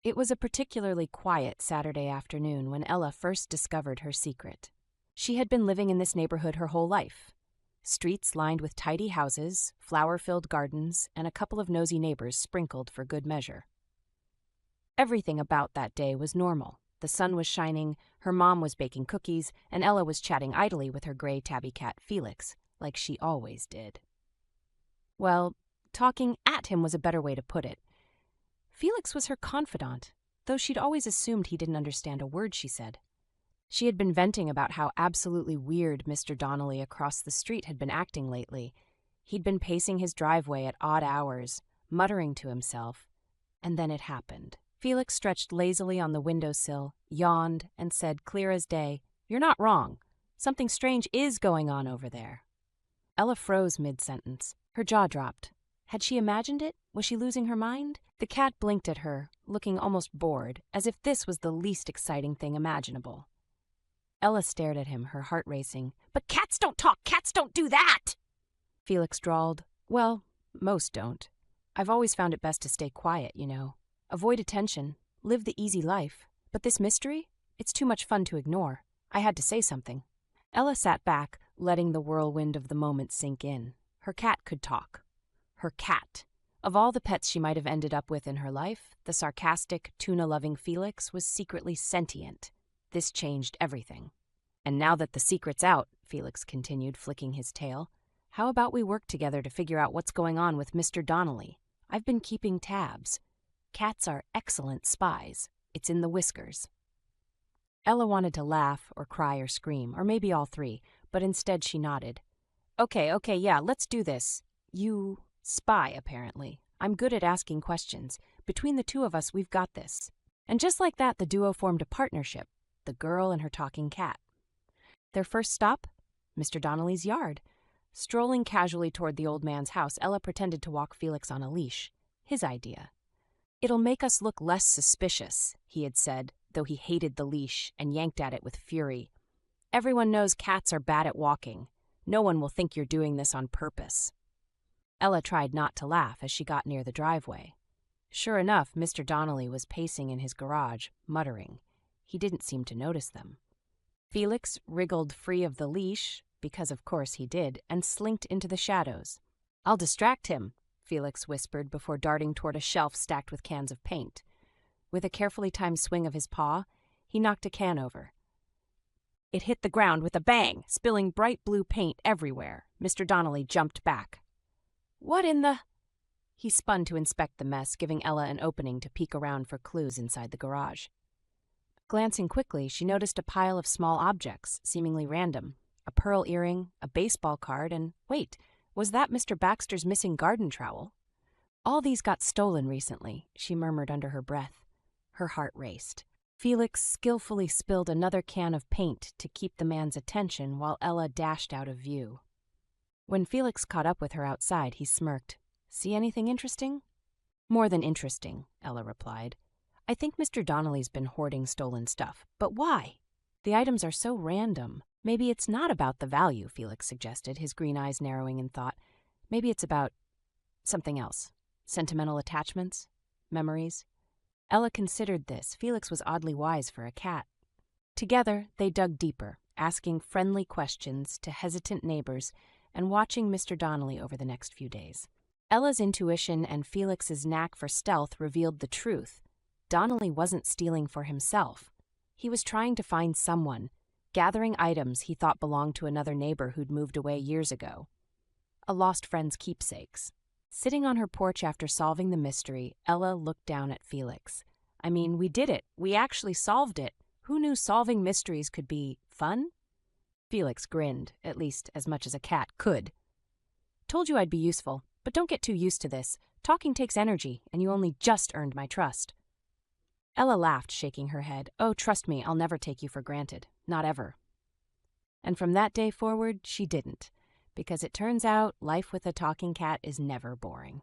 It was a particularly quiet Saturday afternoon when Ella first discovered her secret. She had been living in this neighborhood her whole life. Streets lined with tidy houses, flower-filled gardens, and a couple of nosy neighbors sprinkled for good measure. Everything about that day was normal. The sun was shining, her mom was baking cookies, and Ella was chatting idly with her gray tabby cat Felix, like she always did. Well, talking at him was a better way to put it. Felix was her confidant, though she'd always assumed he didn't understand a word she said. She had been venting about how absolutely weird Mr. Donnelly across the street had been acting lately. He'd been pacing his driveway at odd hours, muttering to himself, and then it happened. Felix stretched lazily on the windowsill, yawned, and said, clear as day, "You're not wrong. Something strange is going on over there." Ella froze mid-sentence. Her jaw dropped. Had she imagined it? Was she losing her mind? The cat blinked at her, looking almost bored, as if this was the least exciting thing imaginable. Ella stared at him, her heart racing. "But cats don't talk! Cats don't do that!" Felix drawled, "Well, most don't. I've always found it best to stay quiet, you know. Avoid attention, live the easy life. But this mystery? It's too much fun to ignore. I had to say something." Ella sat back, letting the whirlwind of the moment sink in. Her cat could talk. Her cat. Of all the pets she might have ended up with in her life, the sarcastic, tuna-loving Felix was secretly sentient. This changed everything. "And now that the secret's out," Felix continued, flicking his tail, "how about we work together to figure out what's going on with Mr. Donnelly? I've been keeping tabs. Cats are excellent spies. It's in the whiskers." Ella wanted to laugh or cry or scream, or maybe all three, but instead she nodded. Okay, yeah, let's do this. You spy, apparently. I'm good at asking questions. Between the two of us, we've got this." And just like that, the duo formed a partnership, the girl and her talking cat. Their first stop? Mr. Donnelly's yard. Strolling casually toward the old man's house, Ella pretended to walk Felix on a leash. His idea. "It'll make us look less suspicious," he had said, though he hated the leash and yanked at it with fury. "Everyone knows cats are bad at walking. No one will think you're doing this on purpose." Ella tried not to laugh as she got near the driveway. Sure enough, Mr. Donnelly was pacing in his garage, muttering. He didn't seem to notice them. Felix wriggled free of the leash, because of course he did, and slinked into the shadows. "I'll distract him," Felix whispered before darting toward a shelf stacked with cans of paint. With a carefully timed swing of his paw, he knocked a can over. It hit the ground with a bang, spilling bright blue paint everywhere. Mr. Donnelly jumped back. "What in the—" He spun to inspect the mess, giving Ella an opening to peek around for clues inside the garage. Glancing quickly, she noticed a pile of small objects, seemingly random. A pearl earring, a baseball card, and, wait, was that Mr. Baxter's missing garden trowel? "All these got stolen recently," she murmured under her breath. Her heart raced. Felix skillfully spilled another can of paint to keep the man's attention while Ella dashed out of view. When Felix caught up with her outside, he smirked. "See anything interesting?" "More than interesting," Ella replied. "I think Mr. Donnelly's been hoarding stolen stuff. But why? The items are so random. Maybe it's not about the value," Felix suggested, his green eyes narrowing in thought. "Maybe it's about something else. Sentimental attachments? Memories?" Ella considered this. Felix was oddly wise for a cat. Together, they dug deeper, asking friendly questions to hesitant neighbors and watching Mr. Donnelly over the next few days. Ella's intuition and Felix's knack for stealth revealed the truth. Donnelly wasn't stealing for himself. He was trying to find someone, gathering items he thought belonged to another neighbor who'd moved away years ago. A lost friend's keepsakes. Sitting on her porch after solving the mystery, Ella looked down at Felix. "I mean, we did it. We actually solved it. Who knew solving mysteries could be fun?" Felix grinned, at least as much as a cat could. "Told you I'd be useful, but don't get too used to this. Talking takes energy, and you only just earned my trust." Ella laughed, shaking her head. "Oh, trust me, I'll never take you for granted. Not ever." And from that day forward, she didn't. Because it turns out life with a talking cat is never boring.